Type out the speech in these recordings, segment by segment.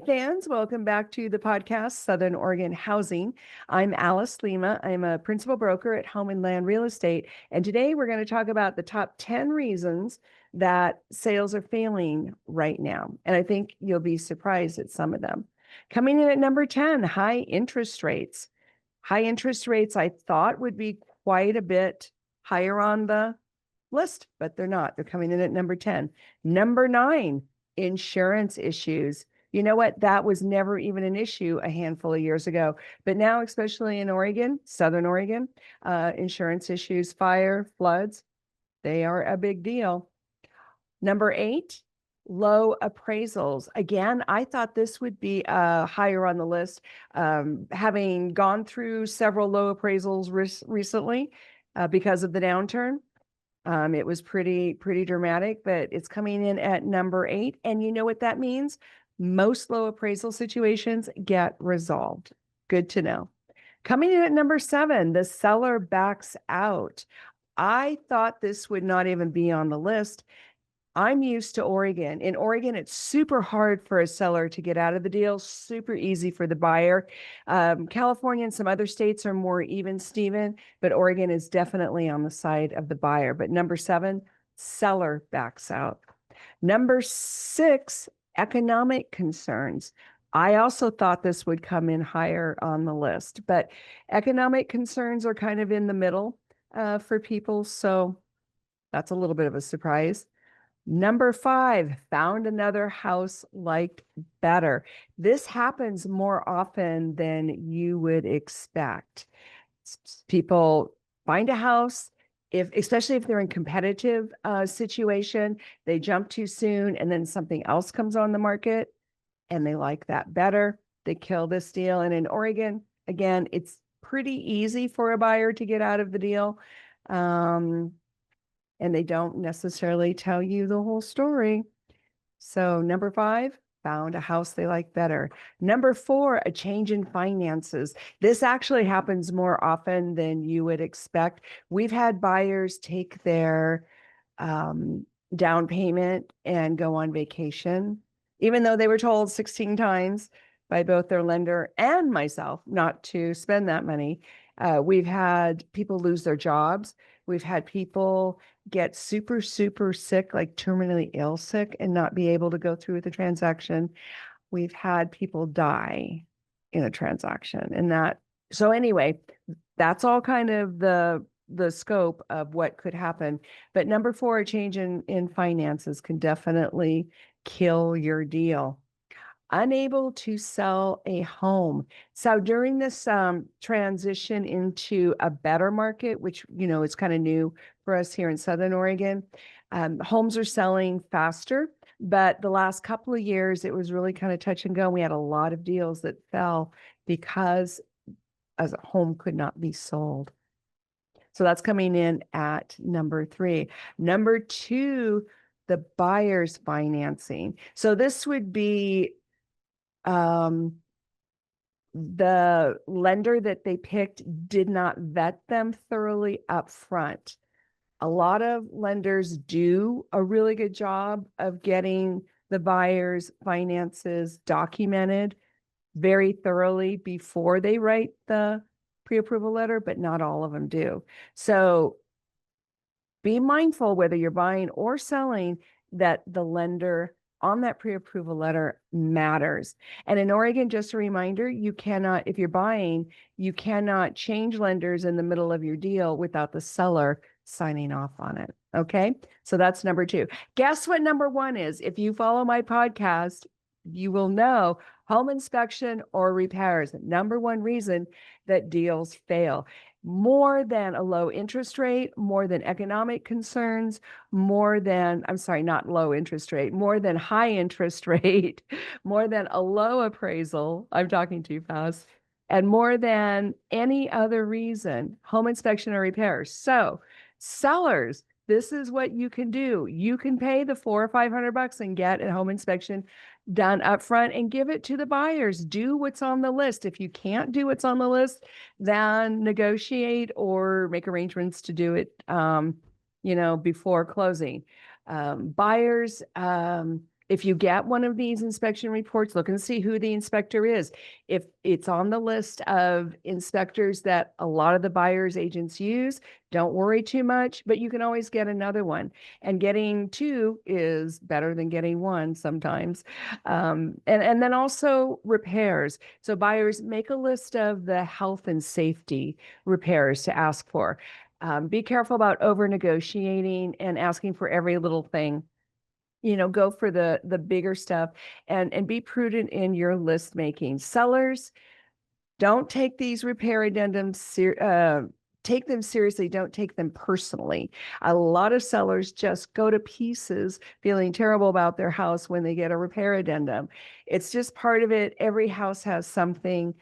fans, welcome back to the podcast, Southern Oregon Housing. I'm Alice Lema. I'm a principal broker at Home and Land Real Estate. And today we're going to talk about the top 10 reasons that sales are failing right now. And I think you'll be surprised at some of them. Coming in at number 10, high interest rates. High interest rates I thought would be quite a bit higher on the list, but they're not. They're coming in at number 10. Number 9, insurance issues. You know what? That was never even an issue a handful of years ago. But now, especially in Oregon, Southern Oregon, insurance issues, fire, floods, they are a big deal. Number 8, low appraisals. Again, I thought this would be higher on the list. Having gone through several low appraisals recently because of the downturn, it was pretty dramatic, but it's coming in at number 8. And you know what that means? Most low appraisal situations get resolved. Good to know. Coming in at number 7, the seller backs out. I thought this would not even be on the list. I'm used to Oregon. In Oregon, it's super hard for a seller to get out of the deal, super easy for the buyer. California and some other states are more even, Steven, but Oregon is definitely on the side of the buyer. But number 7, seller backs out. Number 6, economic concerns. I also thought this would come in higher on the list, but economic concerns are kind of in the middle for people. So that's a little bit of a surprise. Number 5, found another house liked better. This happens more often than you would expect. People find a house, especially if they're in competitive situation, they jump too soon and then something else comes on the market and they like that better. They kill this deal. And in Oregon, again, it's pretty easy for a buyer to get out of the deal. And they don't necessarily tell you the whole story. So number 5, found a house they like better. Number 4, a change in finances. This actually happens more often than you would expect. We've had buyers take their down payment and go on vacation, even though they were told 16 times by both their lender and myself not to spend that money. We've had people lose their jobs. We've had people get super sick, like terminally ill sick, and not be able to go through with the transaction. We've had people die in a transaction. So anyway, that's all kind of the scope of what could happen. But number 4, a change in finances can definitely kill your deal. Unable to sell a home. So during this transition into a better market, which, is kind of new for us here in Southern Oregon, homes are selling faster. But the last couple of years, it was really kind of touch and go. We had a lot of deals that fell because a home could not be sold. So that's coming in at number 3. Number 2, the buyer's financing. So this would be the lender that they picked did not vet them thoroughly up front. A lot of lenders do a really good job of getting the buyer's finances documented very thoroughly before they write the pre-approval letter, but not all of them do. So be mindful whether you're buying or selling that the lender on that pre-approval letter matters. And in Oregon, just a reminder, you cannot, if you're buying, you cannot change lenders in the middle of your deal without the seller signing off on it. Okay. So that's number 2. Guess what number 1 is? If you follow my podcast, you will know home inspection or repairs. Number 1 reason that deals fail. More than a low interest rate, more than economic concerns, more than not low interest rate, more than high interest rate, more than a low appraisal. I'm talking too fast. And more than any other reason, home inspection or repairs. So sellers, this is what you can do. You can pay the $400 or $500 and get a home inspection done up front and give it to the buyers. Do what's on the list. If you can't do what's on the list, then negotiate or make arrangements to do it, before closing. Buyers If you get one of these inspection reports, look and see who the inspector is. If it's on the list of inspectors that a lot of the buyer's agents use, don't worry too much, but you can always get another one. And getting two is better than getting one sometimes. And then also repairs. So buyers, make a list of the health and safety repairs to ask for. Be careful about over negotiating and asking for every little thing. Go for the bigger stuff, and be prudent in your list making. Sellers, don't take these repair addendums take them seriously. Don't take them personally. A lot of sellers just go to pieces feeling terrible about their house when they get a repair addendum. It's just part of it. Every house has something.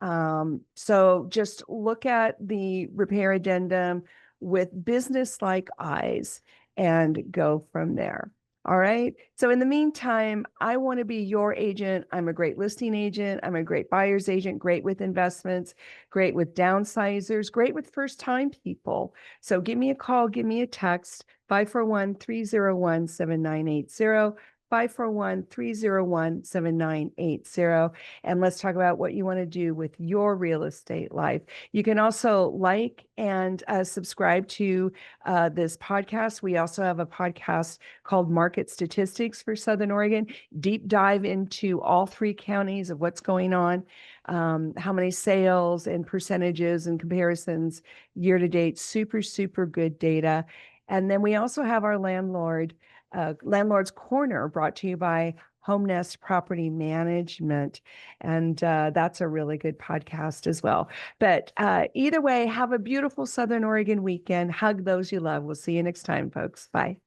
So just look at the repair addendum with business-like eyes and go from there. All right. So in the meantime, I want to be your agent. I'm a great listing agent. I'm a great buyer's agent, great with investments, great with downsizers, great with first-time people. So give me a call, give me a text, 541-301-7980. 541-301-7980. And let's talk about what you want to do with your real estate life. You can also like and subscribe to this podcast. We also have a podcast called Market Statistics for Southern Oregon. Deep dive into all three counties of what's going on, how many sales and percentages and comparisons year to date. Super, super good data. And then we also have our Landlord's Corner, brought to you by Home Nest Property Management. And that's a really good podcast as well. But either way, have a beautiful Southern Oregon weekend. Hug those you love. We'll see you next time, folks. Bye.